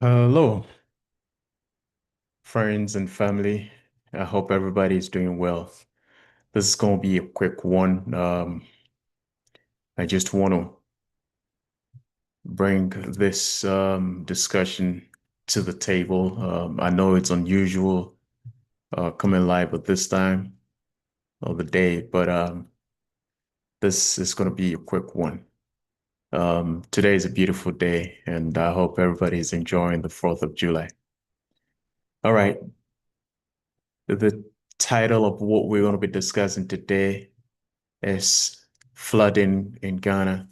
Hello, friends and family. I hope everybody's doing well. This is going to be a quick one. I just want to bring this discussion to the table. I know it's unusual coming live at this time of the day, but this is going to be a quick one. Today is a beautiful day, and I hope everybody's enjoying the 4th of July. All right, the title of what we're going to be discussing today is flooding in Ghana,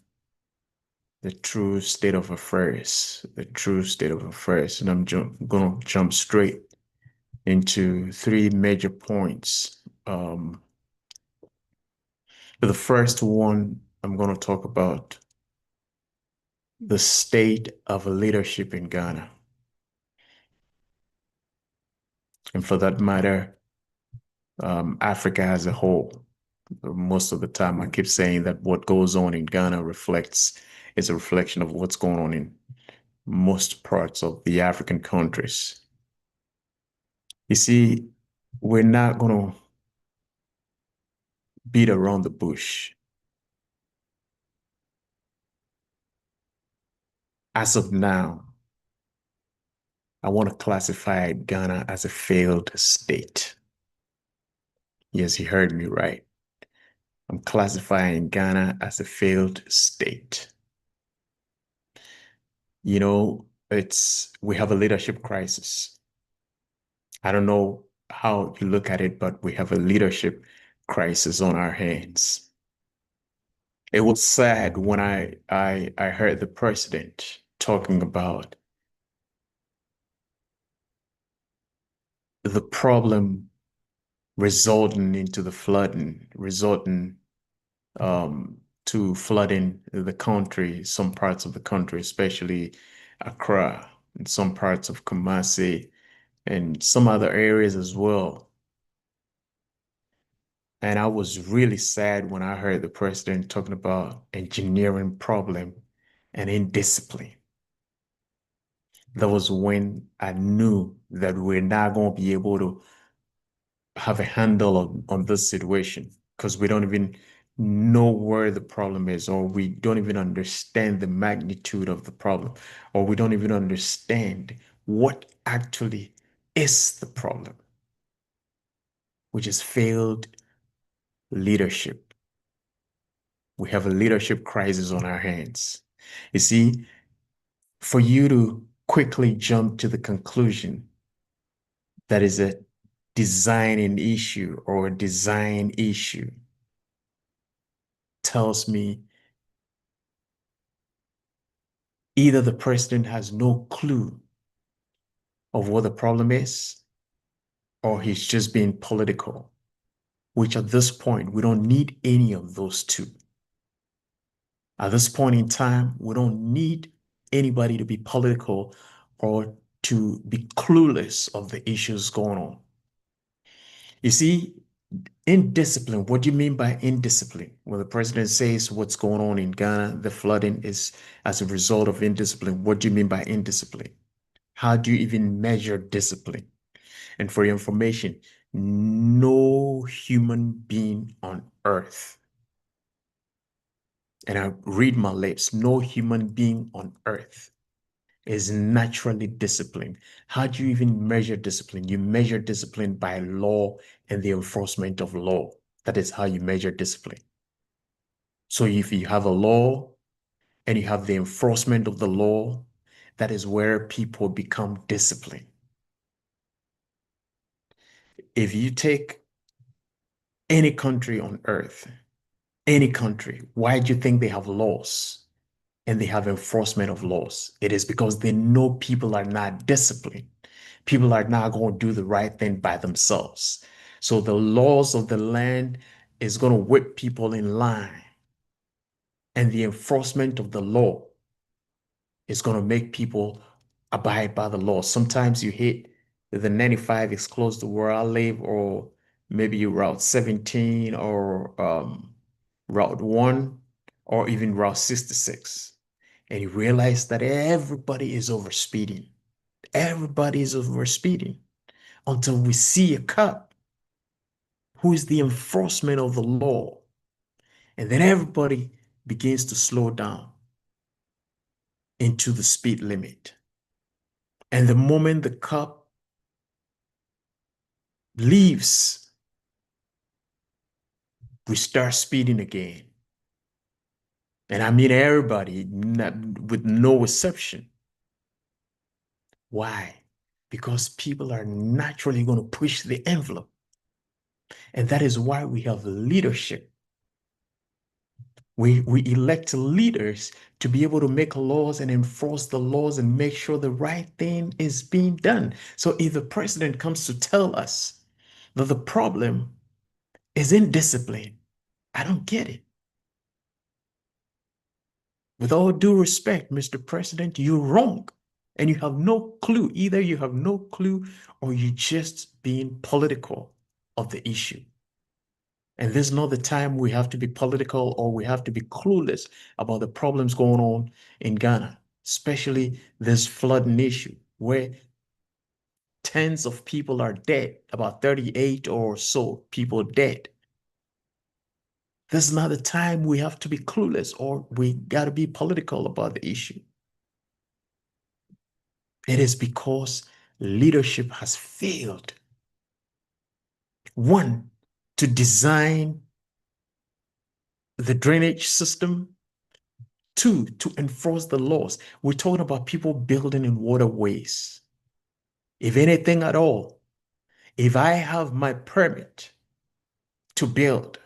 the true state of affairs, the true state of affairs. And I'm going to jump straight into three major points. The first one, I'm going to talk about the state of leadership in Ghana. And for that matter, Africa as a whole. Most of the time, I keep saying that what goes on in Ghana is a reflection of what's going on in most parts of the African countries. You see, we're not going to beat around the bush. As of now, I want to classify Ghana as a failed state. Yes, you heard me right. I'm classifying Ghana as a failed state. We have a leadership crisis. I don't know how you look at it, but we have a leadership crisis on our hands. It was sad when I heard the president talking about the problem resulting into the flooding, resulting to flooding the country, some parts of the country, especially Accra and some parts of Kumasi and some other areas as well. And I was really sad when I heard the president talking about engineering problem and indiscipline. That was when I knew that we're not going to be able to have a handle on this situation because we don't even know where the problem is, or we don't even understand the magnitude of the problem, or we don't even understand what actually is the problem, which is failed leadership. We have a leadership crisis on our hands. You see, for you to quickly jump to the conclusion that is a designing issue or a design issue tells me either the president has no clue of what the problem is, or he's just being political, which at this point, we don't need any of those two. At this point in time, we don't need anybody to be political or to be clueless of the issues going on. You see, indiscipline, what do you mean by indiscipline? When the president says what's going on in Ghana, the flooding is as a result of indiscipline. What do you mean by indiscipline? How do you even measure discipline? And for your information, no human being on earth, and I read my lips, no human being on earth is naturally disciplined. How do you even measure discipline? You measure discipline by law and the enforcement of law. That is how you measure discipline. So if you have a law and you have the enforcement of the law, that is where people become disciplined. If you take any country on earth, any country, why do you think they have laws and they have enforcement of laws? It is because they know people are not disciplined. People are not going to do the right thing by themselves. So the laws of the land is going to whip people in line, and the enforcement of the law is going to make people abide by the law. Sometimes you hit the 95 is close to where I live, or maybe you Route 17 or Route 1 or even Route 66. And you realize that everybody is overspeeding. everybody is over speeding until we see a cop who is the enforcement of the law. And then everybody begins to slow down into the speed limit. And the moment the cop leaves, we start speeding again. And I mean everybody, with no exception. Why? Because people are naturally going to push the envelope. And that is why we have leadership. We elect leaders to be able to make laws and enforce the laws and make sure the right thing is being done. So if the president comes to tell us that the problem is indiscipline, I don't get it. With all due respect, Mr. President, you're wrong. And you have no clue. Either you have no clue or you're just being political of the issue. And this is not the time we have to be political or we have to be clueless about the problems going on in Ghana, especially this flooding issue where tens of people are dead, about 38 or so people dead. This is not the time we have to be clueless or we got to be political about the issue. It is because leadership has failed. One, to design the drainage system. Two, to enforce the laws. We're talking about people building in waterways. If anything at all, if I have my permit to build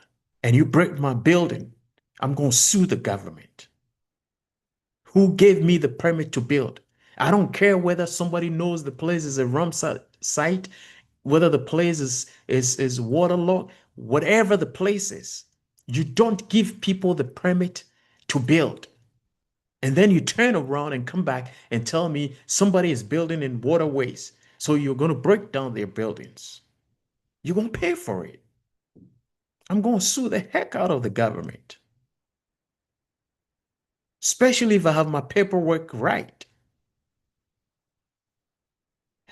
and you break my building, I'm going to sue the government. Who gave me the permit to build? I don't care whether somebody knows the place is a Ramsar site, whether the place is waterlogged, whatever the place is. You don't give people the permit to build. And then you turn around and come back and tell me somebody is building in waterways. So you're going to break down their buildings. You're going to pay for it. I'm going to sue the heck out of the government, especially if I have my paperwork right.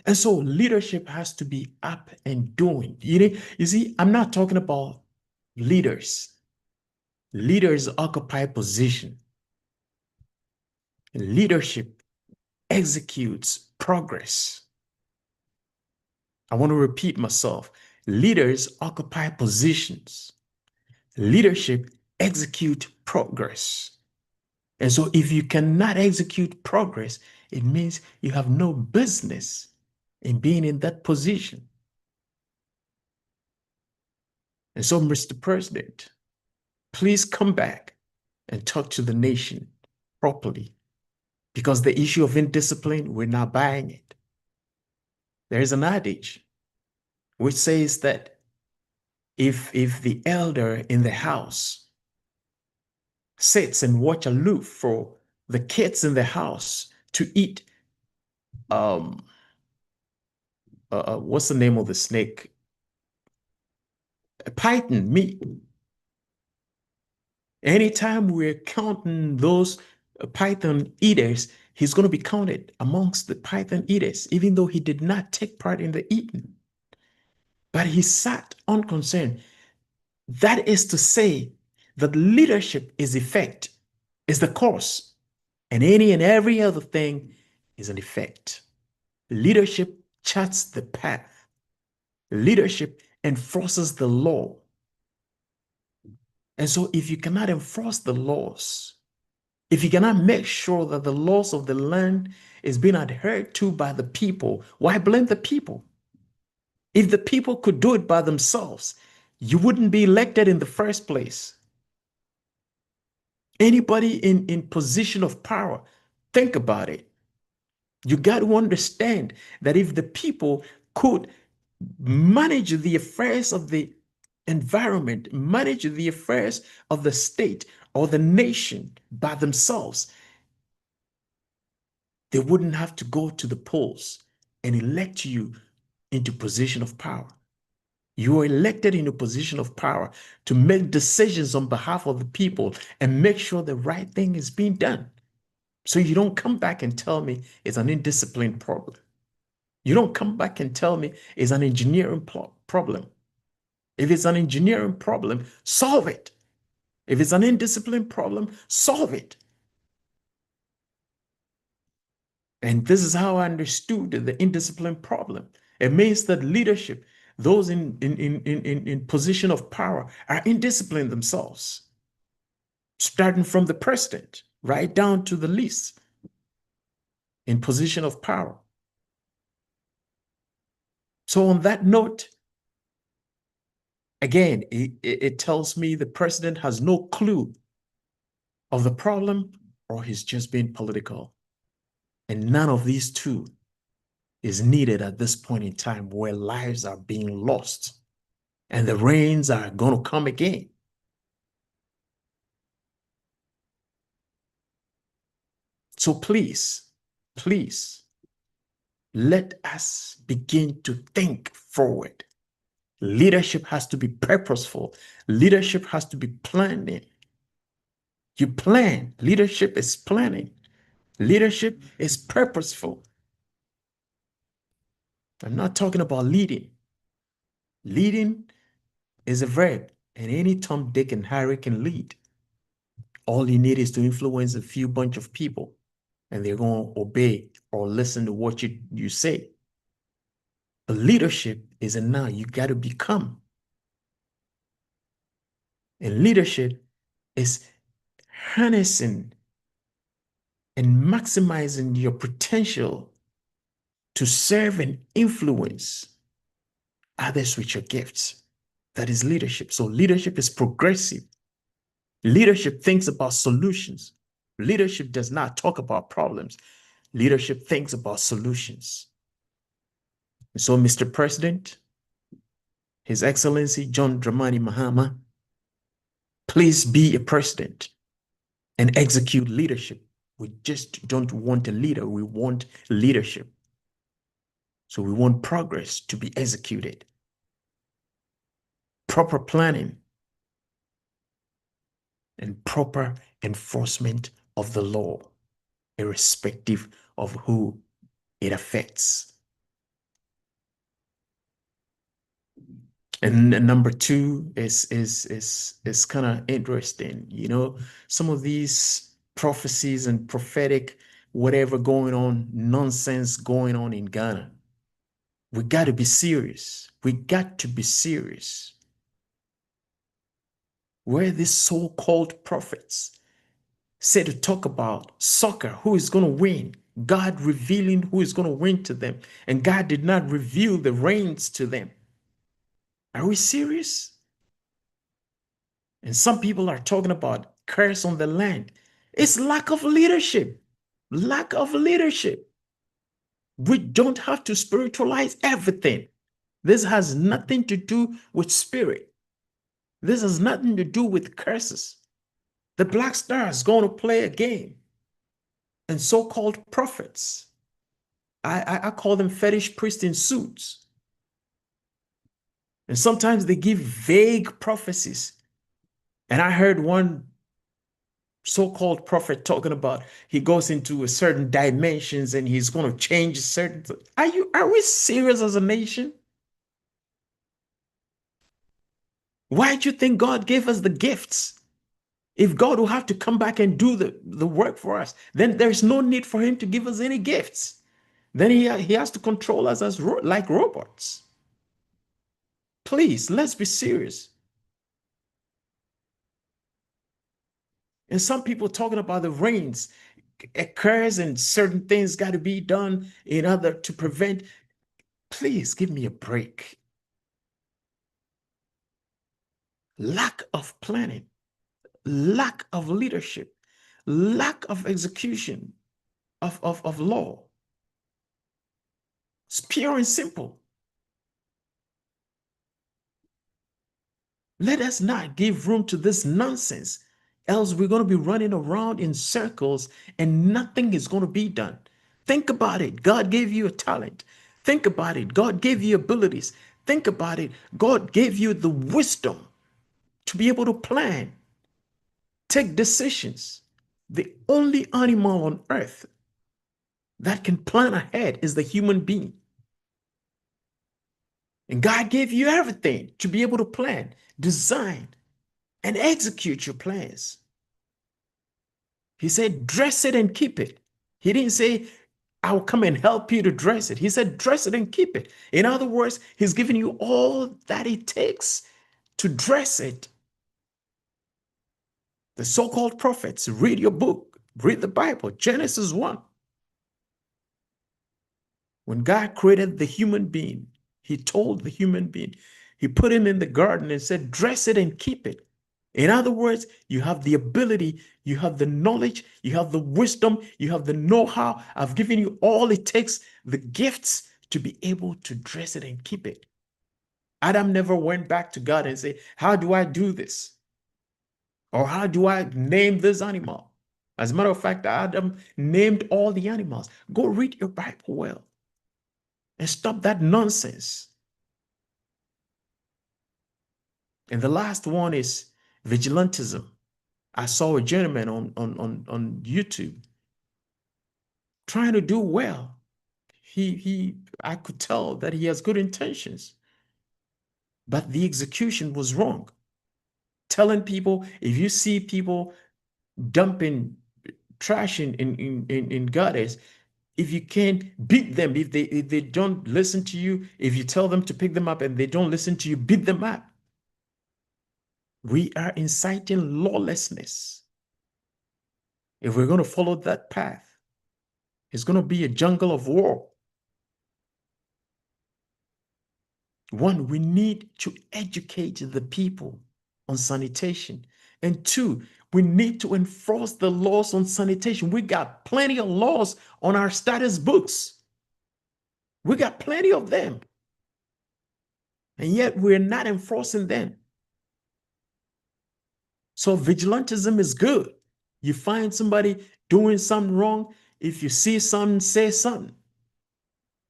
And so leadership has to be up and doing. You see, I'm not talking about leaders. Leaders occupy position. Leadership executes progress. I want to repeat myself. Leaders occupy positions. Leadership execute progress. And so if you cannot execute progress, it means you have no business in being in that position. And so, Mr. President, please come back and talk to the nation properly, because the issue of indiscipline, we're not buying it. There is an adage which says that if the elder in the house sits and watch aloof for the kids in the house to eat, what's the name of the snake? A python meat. Anytime we're counting those python eaters, he's going to be counted amongst the python eaters, even though he did not take part in the eating. But he sat unconcerned. That is to say that leadership is effect, is the cause, and any and every other thing is an effect. Leadership charts the path. Leadership enforces the law. And so if you cannot enforce the laws, if you cannot make sure that the laws of the land is being adhered to by the people, why blame the people? If the people could do it by themselves, you wouldn't be elected in the first place. Anybody in position of power, think about it. You got to understand that if the people could manage the affairs of the environment, manage the affairs of the state or the nation by themselves, they wouldn't have to go to the polls and elect you into position of power. You are elected in a position of power to make decisions on behalf of the people and make sure the right thing is being done. So you don't come back and tell me it's an indisciplined problem. You don't come back and tell me it's an engineering problem. If it's an engineering problem, solve it. If it's an indiscipline problem, solve it. And this is how I understood the indiscipline problem. It means that leadership, those in position of power, are indisciplined themselves, starting from the president right down to the least in position of power. So on that note, again, it tells me the president has no clue of the problem, or he's just being political. And none of these two is needed at this point in time where lives are being lost and the rains are going to come again. So please, please, let us begin to think forward. Leadership has to be purposeful. Leadership has to be planning. You plan. Leadership is planning. Leadership is purposeful. I'm not talking about leading. Leading is a verb, and any Tom, Dick, and Harry can lead. All you need is to influence a few bunch of people, and they're going to obey or listen to what you say. But leadership is a now. You got to become. And leadership is harnessing and maximizing your potential to serve and influence others with your gifts. That is leadership. So leadership is progressive. Leadership thinks about solutions. Leadership does not talk about problems. Leadership thinks about solutions. And so, Mr. President, His Excellency John Dramani Mahama, please be a president and execute leadership. We just don't want a leader. We want leadership. So we want progress to be executed. Proper planning and proper enforcement of the law, irrespective of who it affects. And number two is kind of interesting. You know, some of these prophecies and prophetic whatever going on, nonsense going on in Ghana. We got to be serious. We got to be serious. Where these so-called prophets said to talk about soccer, who is going to win, God revealing who is going to win to them, and God did not reveal the reins to them. Are we serious? And some people are talking about curse on the land. It's lack of leadership. Lack of leadership. We don't have to spiritualize everything. This has nothing to do with spirit. This has nothing to do with curses. The Black Star is going to play a game. And so-called prophets, I call them fetish priests in suits. And sometimes they give vague prophecies. And I heard one so-called prophet talking about he goes into a certain dimensions and he's going to change certain. Are we serious as a nation? Why do you think God gave us the gifts? If God will have to come back and do the work for us, then there's no need for him to give us any gifts. Then he has to control us as like robots. Please, let's be serious. And some people talking about the rains occurs and certain things got to be done in order to prevent. Please give me a break. Lack of planning, lack of leadership, lack of execution of law. It's pure and simple. Let us not give room to this nonsense, else we're going to be running around in circles and nothing is going to be done. Think about it. God gave you a talent. Think about it. God gave you abilities. Think about it. God gave you the wisdom to be able to plan, take decisions. The only animal on earth that can plan ahead is the human being. And God gave you everything to be able to plan, design, and execute your plans. He said, dress it and keep it. He didn't say, I'll come and help you to dress it. He said, dress it and keep it. In other words, he's giving you all that it takes to dress it. The so-called prophets, read your book, read the Bible, Genesis 1. When God created the human being, he told the human being, he put him in the garden and said, dress it and keep it. In other words, you have the ability, you have the knowledge, you have the wisdom, you have the know-how. I've given you all it takes, the gifts to be able to dress it and keep it. Adam never went back to God and said, how do I do this? Or how do I name this animal? As a matter of fact, Adam named all the animals. Go read your Bible well and stop that nonsense. And the last one is vigilantism. I saw a gentleman on YouTube trying to do well. I could tell that he has good intentions, but the execution was wrong. Telling people, if you see people dumping trash in gutters, if you can't beat them, if they don't listen to you, if you tell them to pick them up and they don't listen to you, beat them up. We are inciting lawlessness. If we're going to follow that path, it's going to be a jungle of war. One, we need to educate the people on sanitation. And two, we need to enforce the laws on sanitation. We got plenty of laws on our status books. We got plenty of them. And yet we're not enforcing them. So vigilantism is good. You find somebody doing something wrong. If you see something, say something.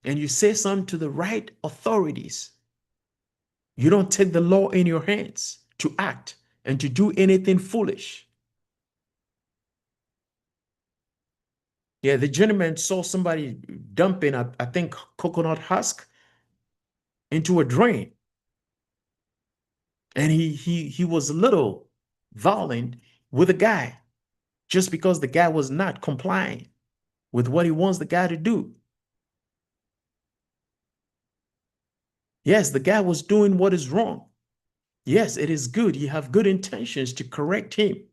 And you say something to the right authorities. You don't take the law in your hands to act and to do anything foolish. Yeah, the gentleman saw somebody dumping, I think, coconut husk into a drain. And he was a little violent with the guy just because the guy was not complying with what he wants the guy to do. Yes, the guy was doing what is wrong. Yes, it is good. You have good intentions to correct him.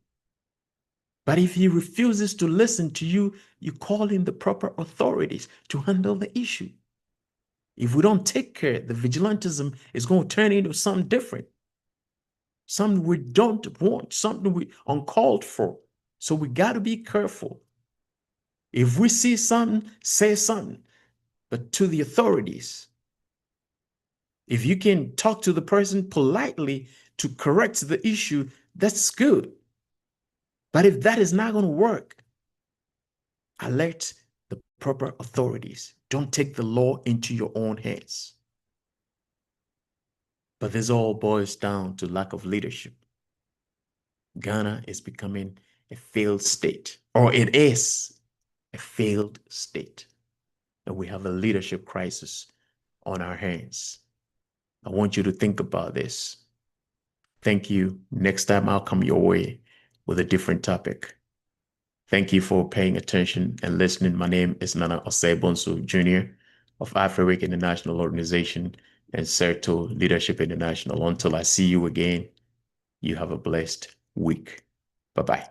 But if he refuses to listen to you, you call in the proper authorities to handle the issue. If we don't take care, the vigilantism is going to turn into something different, something we don't want, something we uncalled for. So we got to be careful. If we see something, say something, but to the authorities. If you can talk to the person politely to correct the issue, that's good. But if that is not going to work, alert the proper authorities. Don't take the law into your own hands. But this all boils down to lack of leadership. Ghana is becoming a failed state, or it is a failed state. And we have a leadership crisis on our hands. I want you to think about this. Thank you. Next time I'll come your way with a different topic. Thank you for paying attention and listening. My name is Nana Osei-Bonsu Jr. of Africa International Organization and CERTO Leadership International. Until I see you again, you have a blessed week. Bye-bye.